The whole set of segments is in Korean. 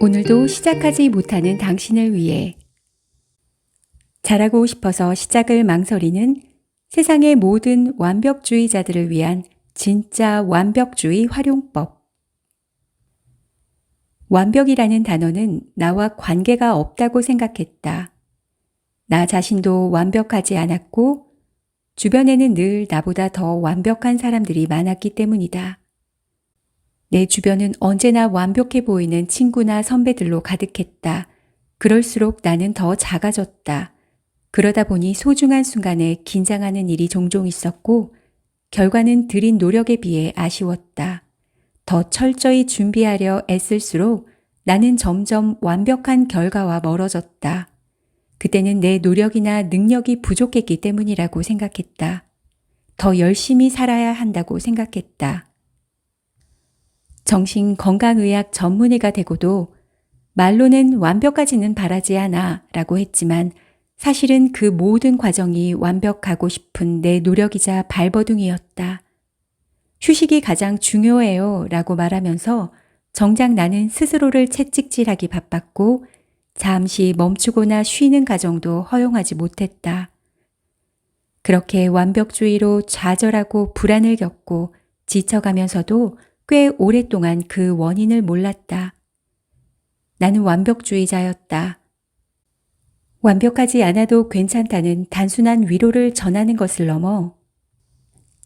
오늘도 시작하지 못하는 당신을 위해 잘하고 싶어서 시작을 망설이는 세상의 모든 완벽주의자들을 위한 진짜 완벽주의 활용법. 완벽이라는 단어는 나와 관계가 없다고 생각했다. 나 자신도 완벽하지 않았고 주변에는 늘 나보다 더 완벽한 사람들이 많았기 때문이다. 내 주변은 언제나 완벽해 보이는 친구나 선배들로 가득했다. 그럴수록 나는 더 작아졌다. 그러다 보니 소중한 순간에 긴장하는 일이 종종 있었고 결과는 들인 노력에 비해 아쉬웠다. 더 철저히 준비하려 애쓸수록 나는 점점 완벽한 결과와 멀어졌다. 그때는 내 노력이나 능력이 부족했기 때문이라고 생각했다. 더 열심히 살아야 한다고 생각했다. 정신건강의학 전문의가 되고도 말로는 완벽하지는 바라지 않아 라고 했지만 사실은 그 모든 과정이 완벽하고 싶은 내 노력이자 발버둥이었다. 휴식이 가장 중요해요 라고 말하면서 정작 나는 스스로를 채찍질하기 바빴고 잠시 멈추거나 쉬는 과정도 허용하지 못했다. 그렇게 완벽주의로 좌절하고 불안을 겪고 지쳐가면서도 꽤 오랫동안 그 원인을 몰랐다. 나는 완벽주의자였다. 완벽하지 않아도 괜찮다는 단순한 위로를 전하는 것을 넘어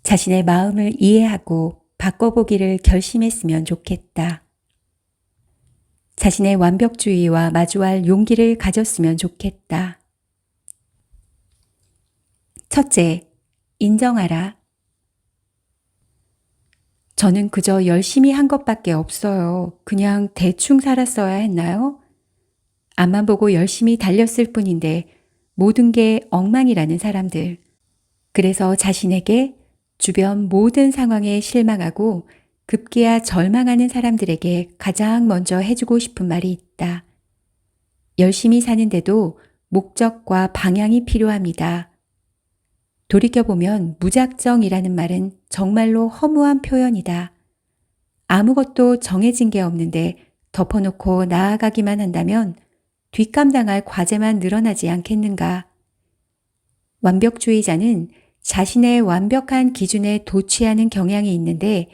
자신의 마음을 이해하고 바꿔보기를 결심했으면 좋겠다. 자신의 완벽주의와 마주할 용기를 가졌으면 좋겠다. 첫째, 인정하라. 저는 그저 열심히 한 것밖에 없어요. 그냥 대충 살았어야 했나요? 앞만 보고 열심히 달렸을 뿐인데 모든 게 엉망이라는 사람들. 그래서 자신에게 주변 모든 상황에 실망하고 급기야 절망하는 사람들에게 가장 먼저 해주고 싶은 말이 있다. 열심히 사는데도 목적과 방향이 필요합니다. 돌이켜보면 무작정이라는 말은 정말로 허무한 표현이다. 아무것도 정해진 게 없는데 덮어놓고 나아가기만 한다면 뒷감당할 과제만 늘어나지 않겠는가. 완벽주의자는 자신의 완벽한 기준에 도취하는 경향이 있는데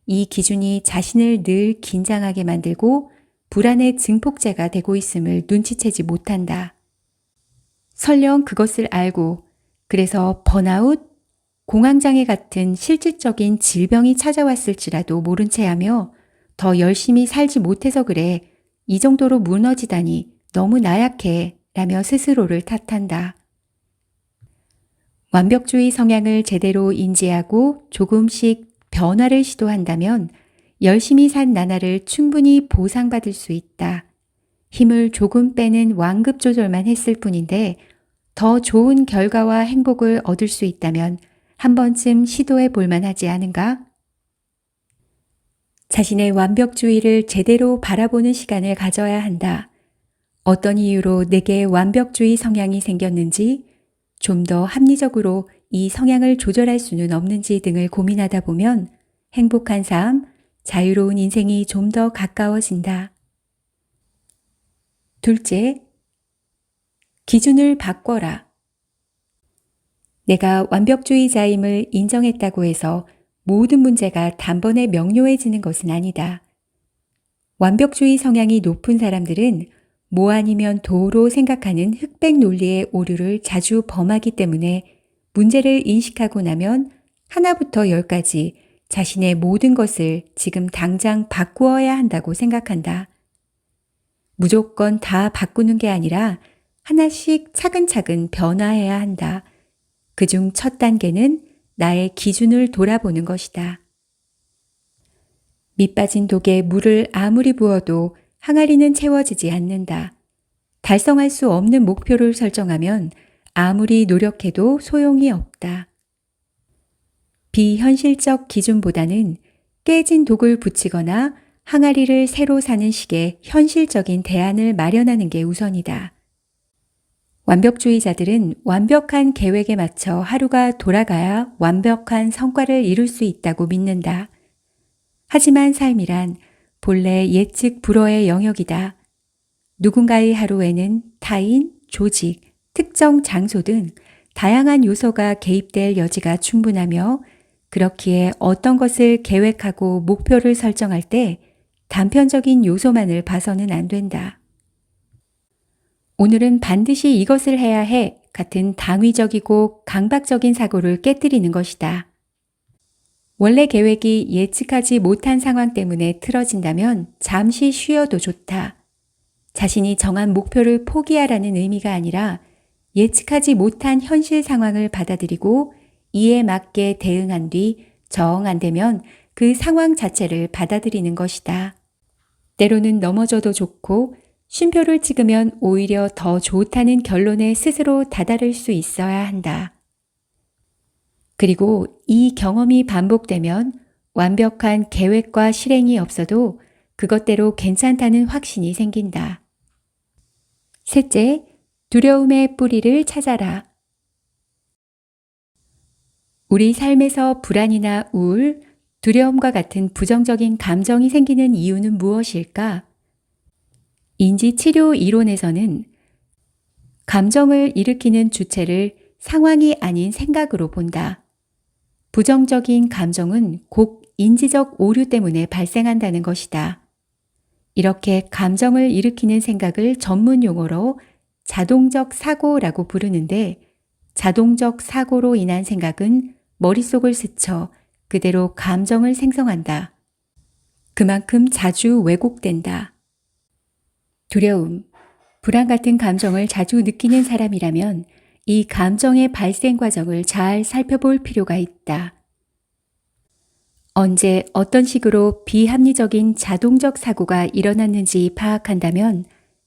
이 기준이 자신을 늘 긴장하게 만들고 불안의 증폭제가 되고 있음을 눈치채지 못한다. 설령 그것을 알고 그래서 번아웃, 공황장애 같은 실질적인 질병이 찾아왔을지라도 모른 채 하며 더 열심히 살지 못해서 그래. 이 정도로 무너지다니 너무 나약해 라며 스스로를 탓한다. 완벽주의 성향을 제대로 인지하고 조금씩 변화를 시도한다면 열심히 산 나날을 충분히 보상받을 수 있다. 힘을 조금 빼는 완급 조절만 했을 뿐인데 더 좋은 결과와 행복을 얻을 수 있다면 한 번쯤 시도해 볼 만하지 않은가? 자신의 완벽주의를 제대로 바라보는 시간을 가져야 한다. 어떤 이유로 내게 완벽주의 성향이 생겼는지, 좀 더 합리적으로 이 성향을 조절할 수는 없는지 등을 고민하다 보면 행복한 삶, 자유로운 인생이 좀 더 가까워진다. 둘째, 기준을 바꿔라. 내가 완벽주의자임을 인정했다고 해서 모든 문제가 단번에 명료해지는 것은 아니다. 완벽주의 성향이 높은 사람들은 뭐 아니면 도로 생각하는 흑백 논리의 오류를 자주 범하기 때문에 문제를 인식하고 나면 하나부터 열까지 자신의 모든 것을 지금 당장 바꾸어야 한다고 생각한다. 무조건 다 바꾸는 게 아니라 하나씩 차근차근 변화해야 한다. 그중 첫 단계는 나의 기준을 돌아보는 것이다. 밑빠진 독에 물을 아무리 부어도 항아리는 채워지지 않는다. 달성할 수 없는 목표를 설정하면 아무리 노력해도 소용이 없다. 비현실적 기준보다는 깨진 독을 붙이거나 항아리를 새로 사는 식의 현실적인 대안을 마련하는 게 우선이다. 완벽주의자들은 완벽한 계획에 맞춰 하루가 돌아가야 완벽한 성과를 이룰 수 있다고 믿는다. 하지만 삶이란 본래 예측 불허의 영역이다. 누군가의 하루에는 타인, 조직, 특정 장소 등 다양한 요소가 개입될 여지가 충분하며 그렇기에 어떤 것을 계획하고 목표를 설정할 때 단편적인 요소만을 봐서는 안 된다. 오늘은 반드시 이것을 해야 해 같은 당위적이고 강박적인 사고를 깨뜨리는 것이다. 원래 계획이 예측하지 못한 상황 때문에 틀어진다면 잠시 쉬어도 좋다. 자신이 정한 목표를 포기하라는 의미가 아니라 예측하지 못한 현실 상황을 받아들이고 이에 맞게 대응한 뒤 정 안 되면 그 상황 자체를 받아들이는 것이다. 때로는 넘어져도 좋고 쉼표를 찍으면 오히려 더 좋다는 결론에 스스로 다다를 수 있어야 한다. 그리고 이 경험이 반복되면 완벽한 계획과 실행이 없어도 그것대로 괜찮다는 확신이 생긴다. 셋째, 두려움의 뿌리를 찾아라. 우리 삶에서 불안이나 우울, 두려움과 같은 부정적인 감정이 생기는 이유는 무엇일까? 인지치료 이론에서는 감정을 일으키는 주체를 상황이 아닌 생각으로 본다. 부정적인 감정은 곧 인지적 오류 때문에 발생한다는 것이다. 이렇게 감정을 일으키는 생각을 전문 용어로 자동적 사고라고 부르는데 자동적 사고로 인한 생각은 머릿속을 스쳐 그대로 감정을 생성한다. 그만큼 자주 왜곡된다. 두려움, 불안 같은 감정을 자주 느끼는 사람이라면 이 감정의 발생 과정을 잘 살펴볼 필요가 있다. 언제 어떤 식으로 비합리적인 자동적 사고가 일어났는지 파악한다면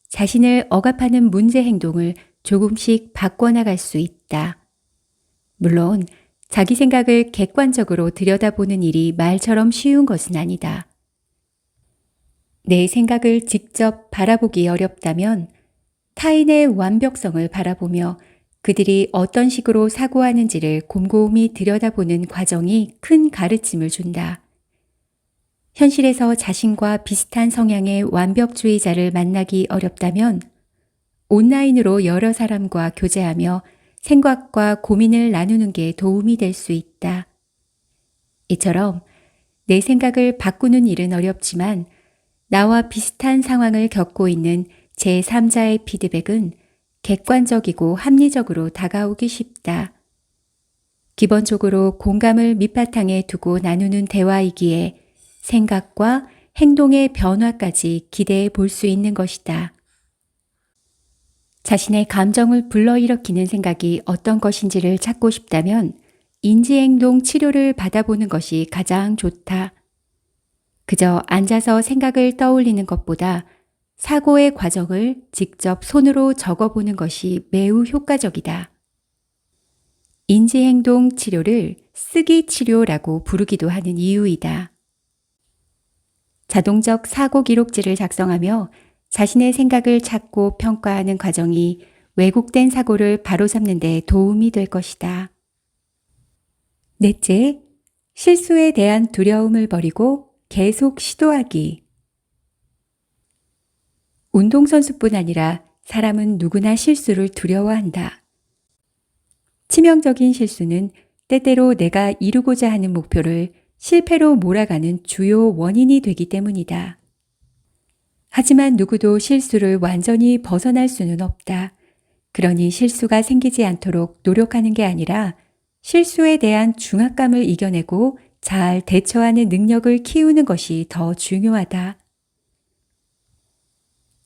자신을 억압하는 문제 행동을 조금씩 바꿔나갈 수 있다. 물론 자기 생각을 객관적으로 들여다보는 일이 말처럼 쉬운 것은 아니다. 내 생각을 직접 바라보기 어렵다면 타인의 완벽성을 바라보며 그들이 어떤 식으로 사고하는지를 곰곰이 들여다보는 과정이 큰 가르침을 준다. 현실에서 자신과 비슷한 성향의 완벽주의자를 만나기 어렵다면 온라인으로 여러 사람과 교제하며 생각과 고민을 나누는 게 도움이 될 수 있다. 이처럼 내 생각을 바꾸는 일은 어렵지만 나와 비슷한 상황을 겪고 있는 제3자의 피드백은 객관적이고 합리적으로 다가오기 쉽다. 기본적으로 공감을 밑바탕에 두고 나누는 대화이기에 생각과 행동의 변화까지 기대해 볼 수 있는 것이다. 자신의 감정을 불러일으키는 생각이 어떤 것인지를 찾고 싶다면 인지행동 치료를 받아보는 것이 가장 좋다. 그저 앉아서 생각을 떠올리는 것보다 사고의 과정을 직접 손으로 적어보는 것이 매우 효과적이다. 인지행동 치료를 쓰기 치료라고 부르기도 하는 이유이다. 자동적 사고 기록지를 작성하며 자신의 생각을 찾고 평가하는 과정이 왜곡된 사고를 바로잡는 데 도움이 될 것이다. 넷째, 실수에 대한 두려움을 버리고 계속 시도하기. 운동선수뿐 아니라 사람은 누구나 실수를 두려워한다. 치명적인 실수는 때때로 내가 이루고자 하는 목표를 실패로 몰아가는 주요 원인이 되기 때문이다. 하지만 누구도 실수를 완전히 벗어날 수는 없다. 그러니 실수가 생기지 않도록 노력하는 게 아니라 실수에 대한 중압감을 이겨내고 잘 대처하는 능력을 키우는 것이 더 중요하다.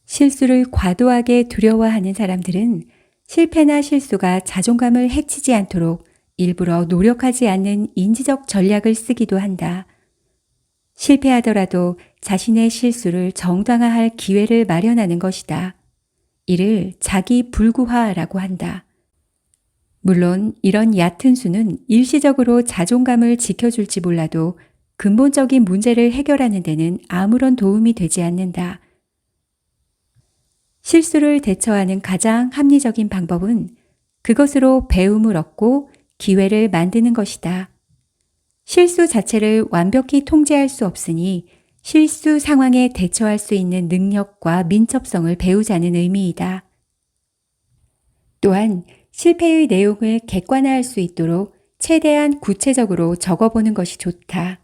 실수를 과도하게 두려워하는 사람들은 실패나 실수가 자존감을 해치지 않도록 일부러 노력하지 않는 인지적 전략을 쓰기도 한다. 실패하더라도 자신의 실수를 정당화할 기회를 마련하는 것이다. 이를 자기 불구화라고 한다. 물론 이런 얕은 수는 일시적으로 자존감을 지켜줄지 몰라도 근본적인 문제를 해결하는 데는 아무런 도움이 되지 않는다. 실수를 대처하는 가장 합리적인 방법은 그것으로 배움을 얻고 기회를 만드는 것이다. 실수 자체를 완벽히 통제할 수 없으니 실수 상황에 대처할 수 있는 능력과 민첩성을 배우자는 의미이다. 또한 실패의 내용을 객관화할 수 있도록 최대한 구체적으로 적어보는 것이 좋다.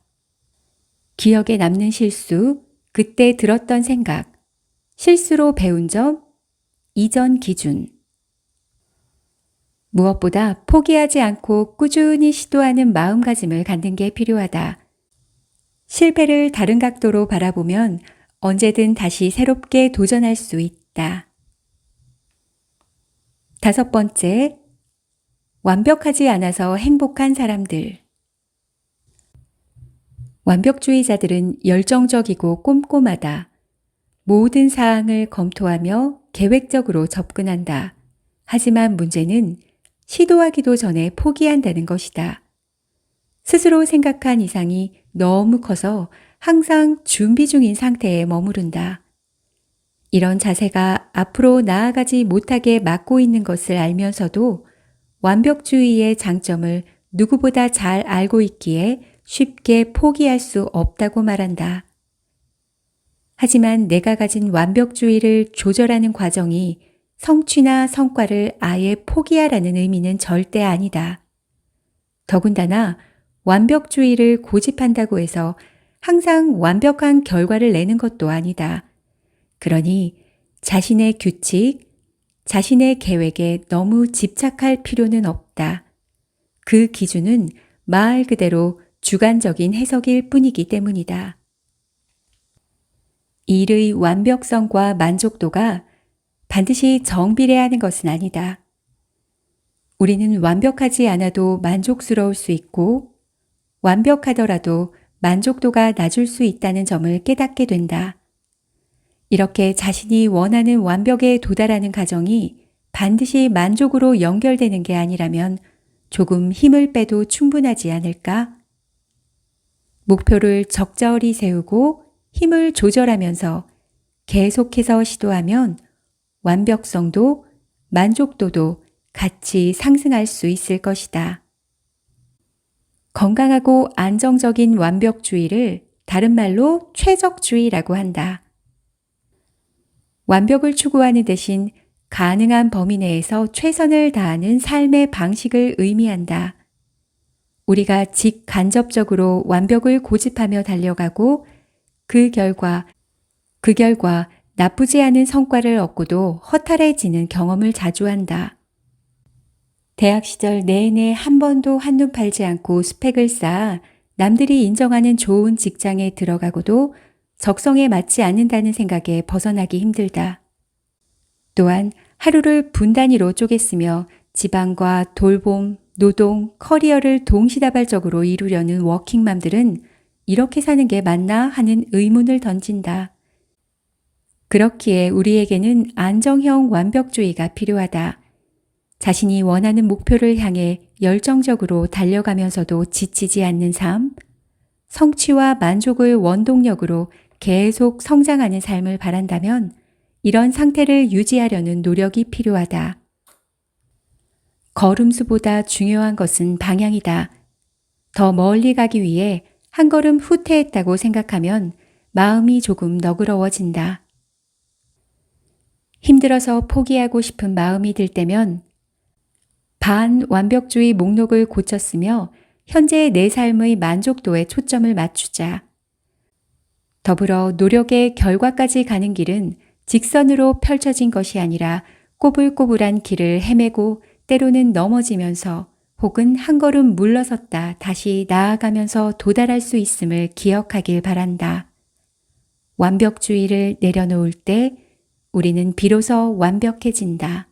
기억에 남는 실수, 그때 들었던 생각, 실수로 배운 점, 이전 기준. 무엇보다 포기하지 않고 꾸준히 시도하는 마음가짐을 갖는 게 필요하다. 실패를 다른 각도로 바라보면 언제든 다시 새롭게 도전할 수 있다. 5번째, 완벽하지 않아서 행복한 사람들. 완벽주의자들은 열정적이고 꼼꼼하다. 모든 사항을 검토하며 계획적으로 접근한다. 하지만 문제는 시도하기도 전에 포기한다는 것이다. 스스로 생각한 이상이 너무 커서 항상 준비 중인 상태에 머무른다. 이런 자세가 앞으로 나아가지 못하게 막고 있는 것을 알면서도 완벽주의의 장점을 누구보다 잘 알고 있기에 쉽게 포기할 수 없다고 말한다. 하지만 내가 가진 완벽주의를 조절하는 과정이 성취나 성과를 아예 포기하라는 의미는 절대 아니다. 더군다나 완벽주의를 고집한다고 해서 항상 완벽한 결과를 내는 것도 아니다. 그러니 자신의 규칙, 자신의 계획에 너무 집착할 필요는 없다. 그 기준은 말 그대로 주관적인 해석일 뿐이기 때문이다. 일의 완벽성과 만족도가 반드시 정비례하는 것은 아니다. 우리는 완벽하지 않아도 만족스러울 수 있고 완벽하더라도 만족도가 낮을 수 있다는 점을 깨닫게 된다. 이렇게 자신이 원하는 완벽에 도달하는 과정이 반드시 만족으로 연결되는 게 아니라면 조금 힘을 빼도 충분하지 않을까? 목표를 적절히 세우고 힘을 조절하면서 계속해서 시도하면 완벽성도 만족도도 같이 상승할 수 있을 것이다. 건강하고 안정적인 완벽주의를 다른 말로 최적주의라고 한다. 완벽을 추구하는 대신 가능한 범위 내에서 최선을 다하는 삶의 방식을 의미한다. 우리가 직간접적으로 완벽을 고집하며 달려가고 그 결과 나쁘지 않은 성과를 얻고도 허탈해지는 경험을 자주 한다. 대학 시절 내내 한 번도 한눈 팔지 않고 스펙을 쌓아 남들이 인정하는 좋은 직장에 들어가고도 적성에 맞지 않는다는 생각에 벗어나기 힘들다. 또한 하루를 분 단위로 쪼갰으며 집안과 돌봄, 노동, 커리어를 동시다발적으로 이루려는 워킹맘들은 이렇게 사는 게 맞나 하는 의문을 던진다. 그렇기에 우리에게는 안정형 완벽주의가 필요하다. 자신이 원하는 목표를 향해 열정적으로 달려가면서도 지치지 않는 삶, 성취와 만족을 원동력으로 계속 성장하는 삶을 바란다면 이런 상태를 유지하려는 노력이 필요하다. 걸음수보다 중요한 것은 방향이다. 더 멀리 가기 위해 한 걸음 후퇴했다고 생각하면 마음이 조금 너그러워진다. 힘들어서 포기하고 싶은 마음이 들 때면 반완벽주의 목록을 고쳤으며 현재의 내 삶의 만족도에 초점을 맞추자. 더불어 노력의 결과까지 가는 길은 직선으로 펼쳐진 것이 아니라 꼬불꼬불한 길을 헤매고 때로는 넘어지면서 혹은 한 걸음 물러섰다 다시 나아가면서 도달할 수 있음을 기억하길 바란다. 완벽주의를 내려놓을 때 우리는 비로소 완벽해진다.